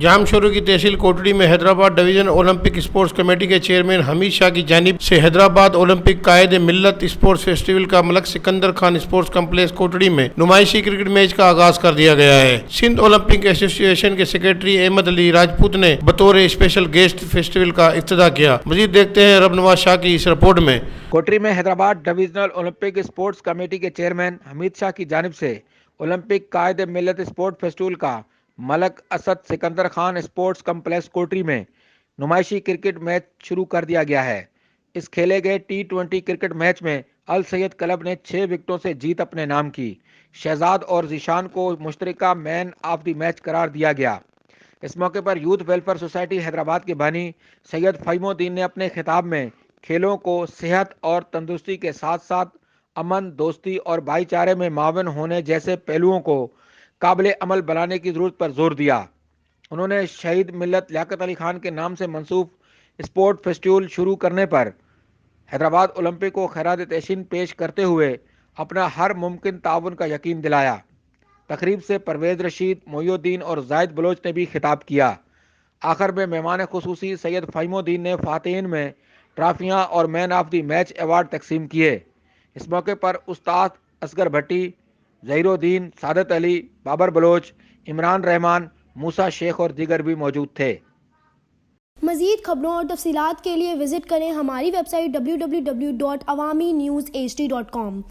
جام شروع کی تحصیل کوٹڑی میں Hyderabad division Olympic sports committee کے چیئرمین حمید شاہ کی جانب سے حیدرآباد اولمپک قائد ملت اسپورٹس فیسٹیول کا ملک سکندر خان اسپورٹس کمپلیکس کوٹڑی میں نمائشی کرکٹ میچ کا آغاز کر دیا گیا ہے۔ سندھ اولمپک ایسوسی ایشن کے سیکرٹری احمد علی راجپوت نے بطور اسپیشل گیسٹ فیسٹیول کا افتتاح کیا۔ مزید دیکھتے ہیں رب نواز شاہ کی اس رپورٹ میں۔ کوٹری میں Hyderabad divisional Olympic sports committee کے چیئرمین حمید شاہ کی جانب سے اولمپک قائد ملت اسپورٹ فیسٹیول کا ملک اسد سکندر خان اسپورٹس کمپلیکس کوٹری میں نمائشی کرکٹ میچ شروع کر دیا گیا ہے۔ اس کھیلے گئے T20 کرکٹ میچ میں السید کلب نے 6 وکٹوں سے جیت اپنے نام کی۔ شہزاد اور ذیشان کو مشترکہ مین آف دی میچ قرار دیا گیا۔ اس موقع پر یوتھ ویلفیئر سوسائٹی حیدرآباد کے بانی سید فہیم الدین نے اپنے خطاب میں کھیلوں کو صحت اور تندرستی کے ساتھ ساتھ امن، دوستی اور بھائی چارے میں معاون ہونے جیسے پہلوؤں کو قابل عمل بنانے کی ضرورت پر زور دیا۔ انہوں نے شہید ملت لیاقت علی خان کے نام سے منسوب اسپورٹ فیسٹیول شروع کرنے پر حیدرآباد اولمپک کو خراج تحسین پیش کرتے ہوئے اپنا ہر ممکن تعاون کا یقین دلایا۔ تقریب سے پرویز رشید، محی الدین اور زاہد بلوچ نے بھی خطاب کیا۔ آخر میں مہمان خصوصی سید فہیم الدین نے فاتحین میں ٹرافیاں اور مین آف دی میچ ایوارڈ تقسیم کیے۔ اس موقع پر استاد اصغر بھٹی، ظہیر الدین، سعادت علی، بابر بلوچ، عمران رحمان، موسیٰ شیخ اور دیگر بھی موجود تھے۔ مزید خبروں اور تفصیلات کے لیے وزٹ کریں ہماری ویب سائٹ www.awami newshd.com